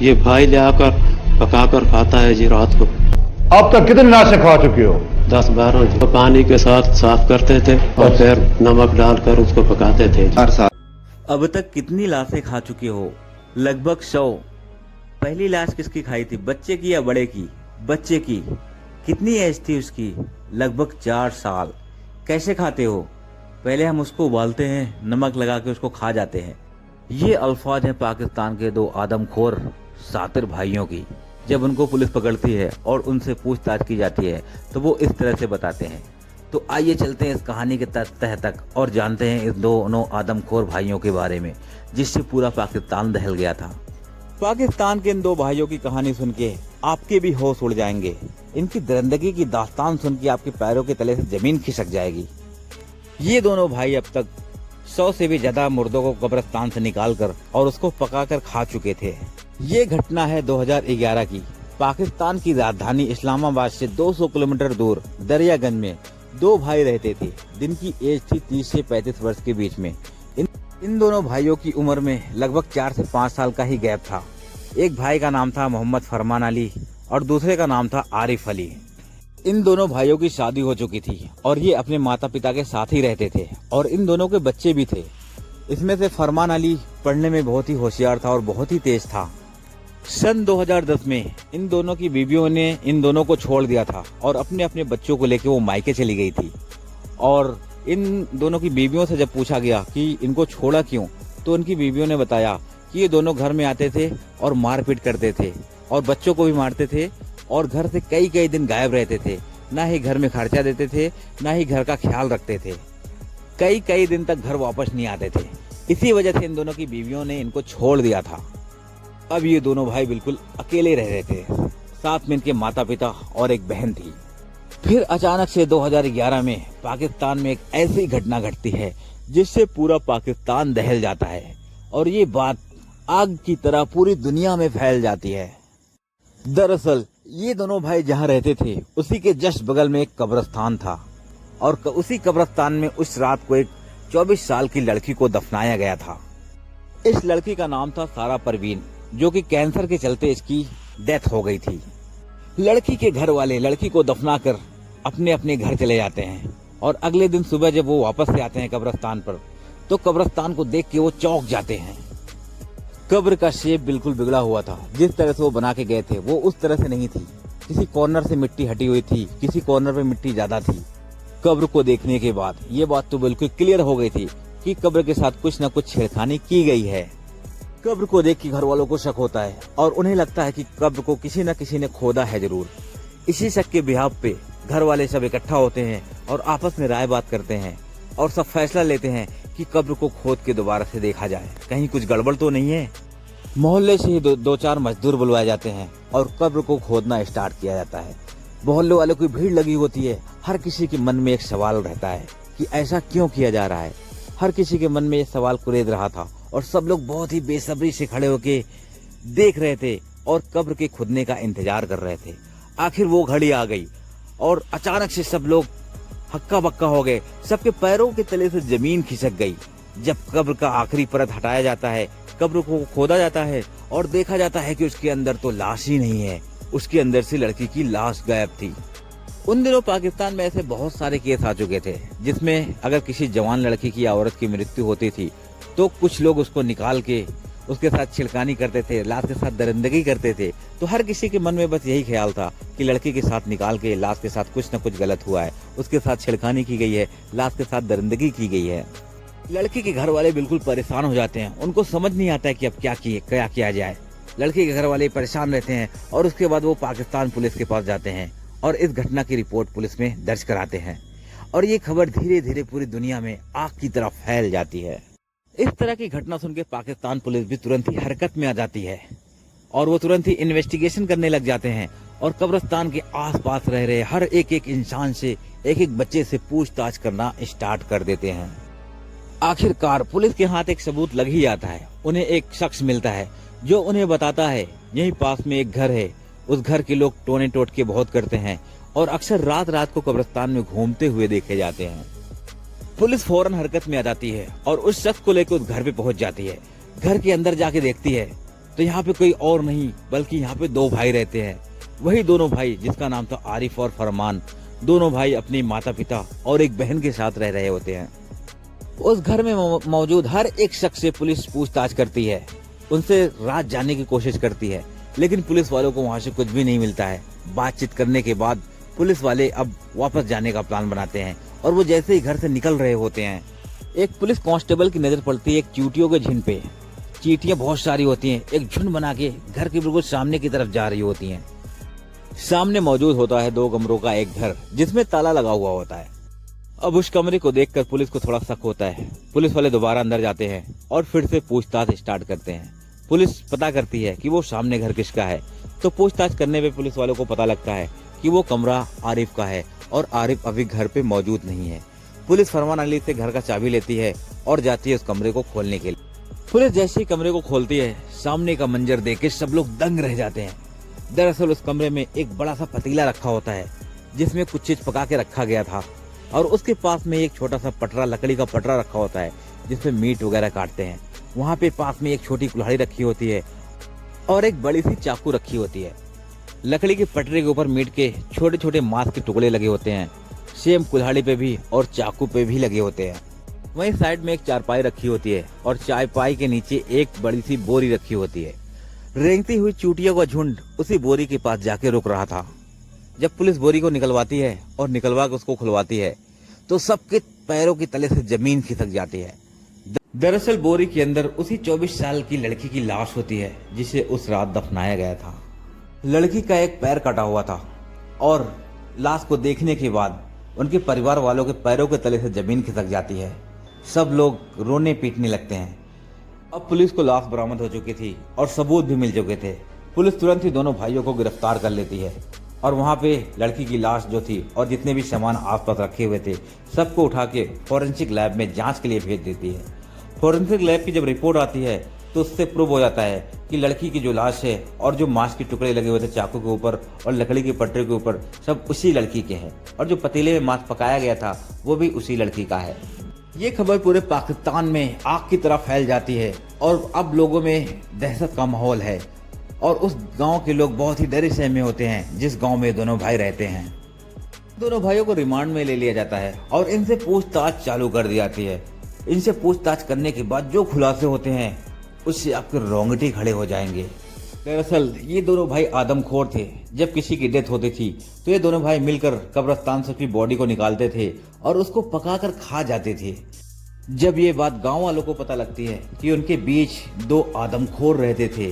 ये भाई ले आकर पकाकर खाता है जी रात को। अब तक कितनी लाशें खा चुके हो? 10-12 जी। पानी के साथ साफ करते थे और फिर नमक डालकर उसको पकाते थे जी। अब तक कितनी लाशें खा चुके हो? लगभग 100। पहली लाश किसकी खाई थी, बच्चे की या बड़े की? बच्चे की। कितनी एज थी उसकी? लगभग 4 साल। कैसे खाते हो? पहले हम उसको उबालते हैं, नमक लगा के उसको खा जाते हैं। ये अल्फाज हैं पाकिस्तान के 2 आदमखोर सातिर भाइयों की। जब उनको पुलिस पकड़ती है और उनसे पूछताछ की जाती है तो वो इस तरह से बताते हैं। तो आइए चलते हैं इस कहानी के तह तक और जानते हैं इस दोनों आदमखोर भाइयों के बारे में, जिससे पूरा पाकिस्तान दहल गया था। पाकिस्तान के इन 2 भाइयों की कहानी सुन के आपके भी होश उड़ जाएंगे। इनकी दरिंदगी की दास्तान सुन के आपके पैरों के तले से जमीन खिसक जाएगी। ये दोनों भाई अब तक 100 से भी ज्यादा मुर्दों को कब्रिस्तान से निकालकर और उसको पकाकर खा चुके थे। ये घटना है 2011 की। पाकिस्तान की राजधानी इस्लामाबाद से 200 किलोमीटर दूर दरियागंज में 2 भाई रहते थे, जिनकी एज थी 30 से 35 वर्ष के बीच में। इन दोनों भाइयों की उम्र में लगभग 4 से 5 साल का ही गैप था। एक भाई का नाम था मोहम्मद फरमान अली और दूसरे का नाम था आरिफ अली। इन दोनों भाइयों की शादी हो चुकी थी और ये अपने माता पिता के साथ ही रहते थे और इन दोनों के बच्चे भी थे। इसमें से फरमान अली पढ़ने में बहुत ही होशियार था और बहुत ही तेज था। सन 2010 में इन दोनों की बीवियों ने इन दोनों को छोड़ दिया था और अपने अपने बच्चों को लेकर वो मायके चली गई थी। और इन दोनों की बीवियों से जब पूछा गया कि इनको छोड़ा क्यों, तो उनकी बीवियों ने बताया कि ये दोनों घर में आते थे और मारपीट करते थे और बच्चों को भी मारते थे और घर से कई कई दिन गायब रहते थे। ना ही घर में खर्चा देते थे, ना ही घर का ख्याल रखते थे। कई कई दिन तक घर वापस नहीं आते थे। इसी वजह से इन दोनों की बीवियों ने इनको छोड़ दिया था। अब ये दोनों भाई बिल्कुल अकेले रह रहे थे। साथ में इनके माता पिता और एक बहन थी। फिर अचानक से 2011 में पाकिस्तान में एक ऐसी घटना घटती है जिससे पूरा पाकिस्तान दहल जाता है और ये बात आग की तरह पूरी दुनिया में फैल जाती है। दरअसल ये दोनों भाई जहाँ रहते थे उसी के जस्ट बगल में एक कब्रिस्तान था और उसी कब्रिस्तान में उस रात को एक 24 साल की लड़की को दफनाया गया था। इस लड़की का नाम था सारा परवीन, जो कि कैंसर के चलते इसकी डेथ हो गई थी। लड़की के घर वाले लड़की को दफनाकर अपने अपने घर चले जाते हैं और अगले दिन सुबह जब वो वापस से आते हैं कब्रिस्तान पर, तो कब्रिस्तान को देख के वो चौंक जाते हैं। कब्र का शेप बिल्कुल बिगड़ा हुआ था। जिस तरह से वो बना के गए थे वो उस तरह से नहीं थी। किसी कॉर्नर से मिट्टी हटी हुई थी, किसी कॉर्नर पे मिट्टी ज्यादा थी। कब्र को देखने के बाद ये बात तो बिल्कुल क्लियर हो गई थी कि कब्र के साथ कुछ न कुछ छेड़खानी की गई है। कब्र को देख के घर वालों को शक होता है और उन्हें लगता है कि कब्र को किसी न किसी ने खोदा है जरूर। इसी शक के बिहाफ पे घर वाले सब इकट्ठा होते हैं और आपस में राय बात करते हैं और सब फैसला लेते हैं कि कब्र को खोद के दोबारा से देखा जाए, कहीं कुछ गड़बड़ तो नहीं है। मोहल्ले से ही 2-4 मजदूर बुलवाए जाते हैं और कब्र को खोदना स्टार्ट किया जाता है। मोहल्ले वालों की भीड़ लगी होती है। हर किसी के मन में एक सवाल रहता है कि ऐसा क्यों किया जा रहा है। हर किसी के मन में ये सवाल कुरेद रहा था और सब लोग बहुत ही बेसब्री से खड़े होके देख रहे थे और कब्र के खुदने का इंतजार कर रहे थे। आखिर वो घड़ी आ गई और अचानक से सब लोग हक्का बक्का हो गए। सबके पैरों के तले से जमीन खिसक गई। जब कब्र का आखिरी परत हटाया जाता है, कब्र को खोदा जाता है और देखा जाता है कि उसके अंदर तो लाश ही नहीं है। उसके अंदर से लड़की की लाश गायब थी। उन दिनों पाकिस्तान में ऐसे बहुत सारे केस आ चुके थे जिसमें अगर किसी जवान लड़की की या औरत की मृत्यु होती थी तो कुछ लोग उसको निकाल के उसके साथ छिड़कानी करते थे, लाश के साथ दरिंदगी करते थे। तो हर किसी के मन में बस यही ख्याल था कि लड़की के साथ निकाल के लाश के साथ कुछ न कुछ गलत हुआ है, उसके साथ छिड़कानी की गई है, लाश के साथ दरिंदगी की गई है। लड़की के घर वाले बिल्कुल परेशान हो जाते हैं। उनको समझ नहीं आता है कि अब क्या किया जाए। लड़की के घर वाले परेशान रहते हैं और उसके बाद वो पाकिस्तान पुलिस के पास जाते हैं और इस घटना की रिपोर्ट पुलिस में दर्ज कराते हैं और ये खबर धीरे धीरे पूरी दुनिया में आग की तरह फैल जाती है। इस तरह की घटना सुन के पाकिस्तान पुलिस भी तुरंत ही हरकत में आ जाती है और वो तुरंत ही इन्वेस्टिगेशन करने लग जाते हैं और कब्रिस्तान के आसपास रह रहे हर एक इंसान से, एक एक बच्चे से पूछताछ करना स्टार्ट कर देते हैं। आखिरकार पुलिस के हाथ एक सबूत लग ही जाता है। उन्हें एक शख्स मिलता है जो उन्हें बताता है यहीं पास में एक घर है, उस घर के लोग टोने टोटके बहुत करते हैं और अक्सर रात रात को कब्रिस्तान में घूमते हुए देखे जाते हैं। पुलिस फौरन हरकत में आ जाती है और उस शख्स को लेकर उस घर पे पहुंच जाती है। घर के अंदर जाके देखती है तो यहाँ पे कोई और नहीं बल्कि यहाँ पे दो भाई रहते हैं। वही दोनों भाई जिसका नाम था आरिफ और फरमान। दोनों भाई अपनी माता पिता और एक बहन के साथ रह रहे होते हैं। उस घर में मौजूद हर एक शख्स से पुलिस पूछताछ करती है, उनसे राज जानने की कोशिश करती है, लेकिन पुलिस वालों को वहाँ से कुछ भी नहीं मिलता है। बातचीत करने के बाद पुलिस वाले अब वापस जाने का प्लान बनाते हैं और वो जैसे ही घर से निकल रहे होते हैं, एक पुलिस कांस्टेबल की नजर पड़ती है एक चींटियों के झुंड पे। चींटियां बहुत सारी होती हैं, एक झुंड बना के घर के बिल्कुल सामने की तरफ जा रही होती हैं। सामने मौजूद होता है 2 कमरों का एक घर जिसमें ताला लगा हुआ होता है। अब उस कमरे को देखकर पुलिस को थोड़ा शक होता है। पुलिस वाले दोबारा अंदर जाते हैं और फिर से पूछताछ स्टार्ट करते हैं। पुलिस पता करती है कि वो सामने घर किसका है, तो पूछताछ करने पे पुलिस वालों को पता लगता है कि वो कमरा आरिफ का है और आरिफ अभी घर पे मौजूद नहीं है। पुलिस फरमान अली से घर का चाबी लेती है और जाती है उस कमरे को खोलने के लिए। पुलिस जैसे ही कमरे को खोलती है, सामने का मंजर देख के सब लोग दंग रह जाते हैं। दरअसल उस कमरे में एक बड़ा सा पतीला रखा होता है जिसमें कुछ चीज पका के रखा गया था और उसके पास में एक छोटा सा पटरा, लकड़ी का पटरा रखा होता है जिसमें मीट वगैरह काटते हैं। वहाँ पे पास में एक छोटी कुल्हाड़ी रखी होती है और एक बड़ी सी चाकू रखी होती है। लकड़ी के पटरे के ऊपर मीट के छोटे छोटे मांस के टुकड़े लगे होते हैं, सेम कुल्हाड़ी पे भी और चाकू पे भी लगे होते हैं। वहीं साइड में एक चारपाई रखी होती है और चारपाई के नीचे एक बड़ी सी बोरी रखी होती है। रेंगती हुई चूटियों का झुंड उसी बोरी के पास जाके रुक रहा था। जब पुलिस बोरी को निकलवाती है और निकलवा के उसको खुलवाती है तो सबके पैरों के तले से जमीन खिसक जाती है। दरअसल बोरी के अंदर उसी 24 साल की लड़की की लाश होती है जिसे उस रात दफनाया गया था। लड़की का एक पैर कटा हुआ था और लाश को देखने के बाद उनके परिवार वालों के पैरों के तले से जमीन खिसक जाती है। सब लोग रोने पीटने लगते हैं। अब पुलिस को लाश बरामद हो चुकी थी और सबूत भी मिल चुके थे। पुलिस तुरंत ही दोनों भाइयों को गिरफ्तार कर लेती है और वहाँ पे लड़की की लाश जो थी और जितने भी सामान आसपास रखे हुए थे सबको उठा के फॉरेंसिक लैब में जांच के लिए भेज देती है। फॉरेंसिक लैब की जब रिपोर्ट आती है तो उससे प्रूव हो जाता है कि लड़की की जो लाश है और जो मांस के टुकड़े लगे हुए थे चाकू के ऊपर और लकड़ी के पटरे के ऊपर सब उसी लड़की के हैं और जो पतीले में मांस पकाया गया था वो भी उसी लड़की का है। ये खबर पूरे पाकिस्तान में आग की तरह फैल जाती है और अब लोगों में दहशत का माहौल है और उस गांव के लोग बहुत ही डरे सहमे होते हैं जिस गांव में दोनों भाई रहते हैं। दोनों भाइयों को रिमांड में ले लिया जाता है और इनसे पूछताछ चालू कर दी जाती है। इनसे पूछताछ करने के बाद जो खुलासे होते हैं उससे आपके रोंगटे खड़े हो जाएंगे। दरअसल ये दोनों भाई आदमखोर थे। जब किसी की डेथ होती थी तो ये दोनों भाई मिलकर कब्रिस्तान से उसकी बॉडी को निकालते थे और उसको पकाकर खा जाते थे। जब ये बात गांव वालों को पता लगती है कि उनके बीच 2 आदमखोर रहते थे,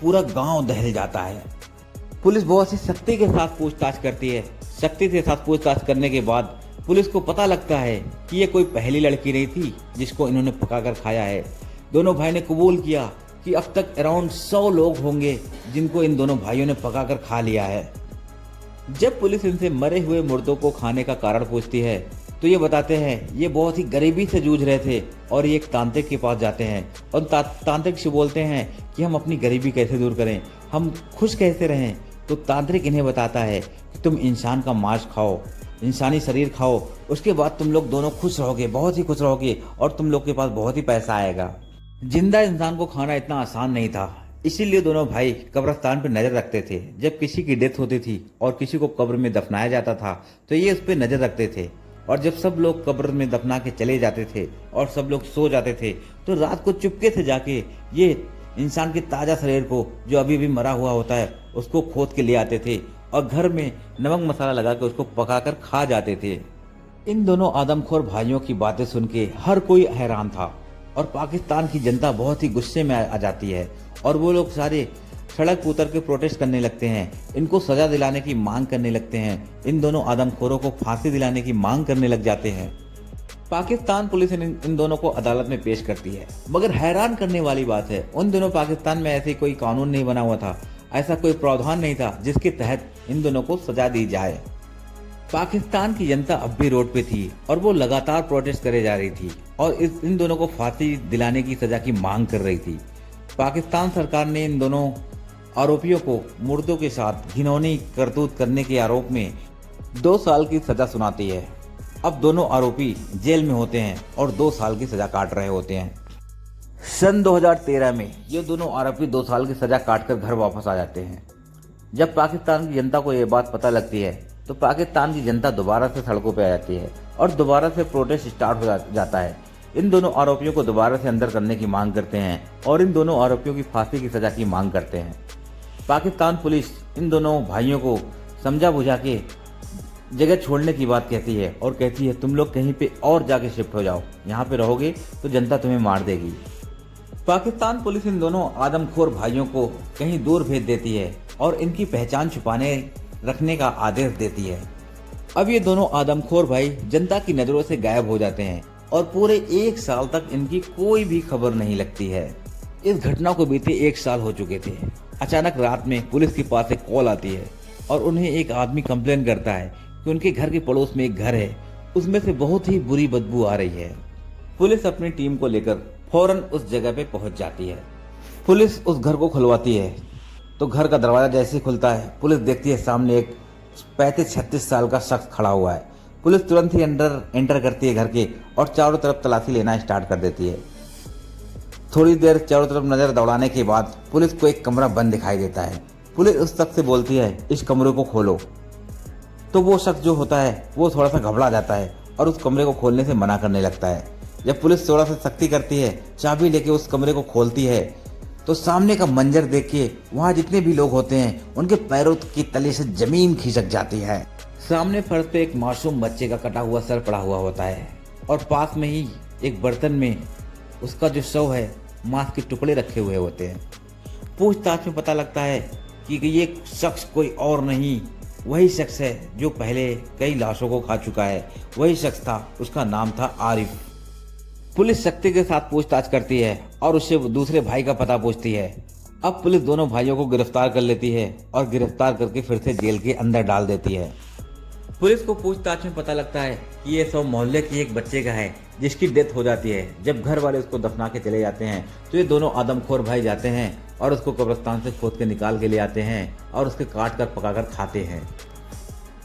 पूरा गांव दहल जाता है। पुलिस बहुत सी सख्ती के साथ पूछताछ करती है। सख्ती के साथ पूछताछ करने के बाद पुलिस को पता लगता है कि ये कोई पहली लड़की नहीं थी जिसको इन्होंने पकाकर खाया है। दोनों भाई ने कबूल किया कि अब तक अराउंड 100 लोग होंगे जिनको इन दोनों भाइयों ने पकाकर खा लिया है। जब पुलिस इनसे मरे हुए मुर्दों को खाने का कारण पूछती है तो ये बताते हैं ये बहुत ही गरीबी से जूझ रहे थे और ये एक तांत्रिक के पास जाते हैं और तांत्रिक से बोलते हैं कि हम अपनी गरीबी कैसे दूर करें, हम खुश कैसे रहें। तो तांत्रिक इन्हें बताता है कि तुम इंसान का मांस खाओ, इंसानी शरीर खाओ, उसके बाद तुम लोग दोनों खुश रहोगे, बहुत ही खुश रहोगे और तुम लोग के पास बहुत ही पैसा आएगा। जिंदा इंसान को खाना इतना आसान नहीं था, इसीलिए दोनों भाई कब्रिस्तान पर नजर रखते थे। जब किसी की डेथ होती थी और किसी को कब्र में दफनाया जाता था तो ये उस पर नजर रखते थे और जब सब लोग कब्र में दफना के चले जाते थे और सब लोग सो जाते थे तो रात को चुपके से जाके ये इंसान के ताजा शरीर को जो अभी भी मरा हुआ होता है उसको खोद के ले आते थे और घर में नमक मसाला लगा के उसको पकाकर खा जाते थे। इन दोनों आदमखोर भाइयों की बातें सुन के हर कोई हैरान था और पाकिस्तान की जनता बहुत ही गुस्से में आ जाती है और वो लोग सारे सड़क पर उतर के प्रोटेस्ट करने लगते हैं। इनको सजा दिलाने की मांग करने लगते हैं। इन दोनों आदमखोरों को फांसी दिलाने की मांग करने लग जाते हैं। पाकिस्तान पुलिस इन दोनों को अदालत में पेश करती है। मगर हैरान करने वाली बात है उन दिनों पाकिस्तान में ऐसे कोई कानून नहीं बना हुआ था, ऐसा कोई प्रावधान नहीं था जिसके तहत इन दोनों को सजा दी जाए। पाकिस्तान की जनता अब भी रोड पे थी और वो लगातार प्रोटेस्ट करे जा रही थी और इन दोनों को फांसी दिलाने की सजा की मांग कर रही थी। पाकिस्तान सरकार ने इन दोनों आरोपियों को मुर्दों के साथ घिनौनी करतूत करने के आरोप में 2 साल की सजा सुनाती है। अब दोनों आरोपी जेल में होते हैं और 2 साल की सजा काट रहे होते हैं। सन 2013 में ये दोनों आरोपी 2 साल की सजा काटकर घर वापस आ जाते हैं। जब पाकिस्तान की जनता को ये बात पता लगती है तो पाकिस्तान की जनता दोबारा से सड़कों पर आ जाती है और दोबारा से प्रोटेस्ट स्टार्ट हो जाता है। इन दोनों आरोपियों को दोबारा से अंदर करने की मांग करते हैं और इन दोनों आरोपियों की फांसी की सजा की मांग करते हैं। पाकिस्तान पुलिस इन दोनों भाइयों को समझा बुझा के जगह छोड़ने की बात कहती है और कहती है तुम लोग कहीं पे और जाके शिफ्ट हो जाओ, यहाँ पे रहोगे तो जनता तुम्हें मार देगी। पाकिस्तान पुलिस इन दोनों आदमखोर भाइयों को कहीं दूर भेज देती है और इनकी पहचान छुपाने रखने का आदेश देती है। अब ये दोनों आदमखोर भाई जनता की नजरों से गायब हो जाते हैं और पूरे 1 साल तक इनकी कोई भी खबर नहीं लगती है। इस घटना को बीते 1 साल हो चुके थे। अचानक रात में पुलिस के पास एक कॉल आती है और उन्हें एक आदमी कंप्लेन करता है कि उनके घर के पड़ोस में एक घर है, उसमें से बहुत ही बुरी बदबू आ रही है। पुलिस अपनी टीम को लेकर फौरन उस जगह पे पहुंच जाती है। पुलिस उस घर को खुलवाती है तो घर का दरवाजा जैसे ही खुलता है पुलिस देखती है सामने एक 35-36 साल का शख्स खड़ा हुआ है। पुलिस तुरंत ही अंदर एंटर करती है घर के और चारों तरफ तलाशी लेना स्टार्ट कर देती है। थोड़ी देर चारों तरफ नजर दौड़ाने के बाद पुलिस को एक कमरा बंद दिखाई देता है। पुलिस उस शख्स से बोलती है इस कमरे को खोलो। तो वो शख्स जो होता है वो थोड़ा सा घबरा जाता है और उस कमरे को खोलने से मना करने लगता है। जब पुलिस थोड़ा सा सख्ती करती है, चाबी लेके उस कमरे को खोलती है तो सामने का मंजर देख के वहाँ जितने भी लोग होते हैं उनके पैरों की तले से जमीन खिसक जाती है। सामने फर्श पे एक मासूम बच्चे का कटा हुआ सर पड़ा हुआ होता है और पास में ही एक बर्तन में उसका जो शव है मांस के टुकड़े रखे हुए होते हैं। पूछताछ में पता लगता है कि ये शख्स कोई और नहीं, वही शख्स है जो पहले कई लाशों को खा चुका है। वही शख्स था, उसका नाम था आरिफ। पुलिस सख्ती के साथ पूछताछ करती है और उससे दूसरे भाई का पता पूछती है। अब पुलिस दोनों भाइयों को गिरफ्तार कर लेती है और गिरफ्तार करके फिर से जेल के अंदर डाल देती है। पुलिस को पूछताछ में पता लगता है कि ये सब मोहल्ले के एक बच्चे का है जिसकी डेथ हो जाती है। जब घर वाले उसको दफना के चले जाते हैं तो ये दोनों आदमखोर भाई जाते हैं और उसको कब्रिस्तान से खोद के निकाल के ले आते हैं और उसके काट कर पकाकर खाते हैं।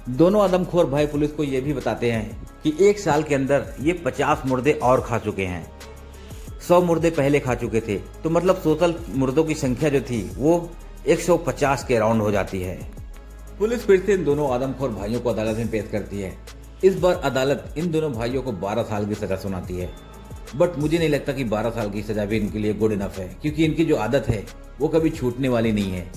दोनों आदमखोर भाई पुलिस को ये भी बताते हैं कि 1 साल के अंदर ये 50 मुर्दे और खा चुके हैं। 100 मुर्दे पहले खा चुके थे, तो मतलब टोटल मुर्दों की संख्या जो थी वो 150 के अराउंड हो जाती है। पुलिस फिर से इन दोनों आदमखोर भाइयों को अदालत में पेश करती है। इस बार अदालत इन दोनों भाइयों को 12 साल की सजा सुनाती है। बट मुझे नहीं लगता कि 12 साल की सजा भी इनके लिए गुड इनफ है, क्योंकि इनकी जो आदत है वो कभी छूटने वाली नहीं है।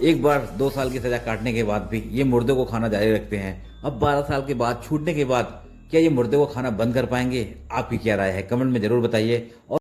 एक बार 2 साल की सजा काटने के बाद भी ये मुर्दे को खाना जारी रखते हैं। अब 12 साल के बाद छूटने के बाद क्या ये मुर्दे को खाना बंद कर पाएंगे? आपकी क्या राय है? कमेंट में जरूर बताइए। और